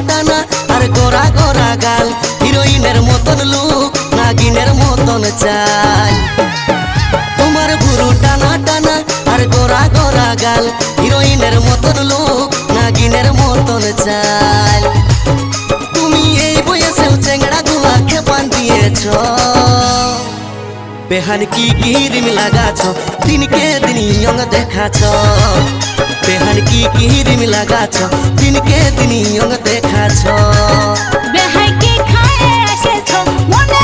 টানা আর গোরা গোরা গাল, হিরোইনের মতন লুক নাগিনের মতন চাল। তোমার ভুরু টানা টানা আর গোরা গোরা গাল, হিরোইনের মতন লুক নাগিনের মতন চাল। তুমি এই বয়সেও চেংড়া গুলা খেপান দিয়েছ, বেহান কি ক্রিম লাগাছ দিনকে দিন ইয়ং দেখাছ। বেহান কি ক্রিম লাগাছ দিনকে দিন ইয়ং দেখাছ। বেহাই কি খায় এসেছ মনে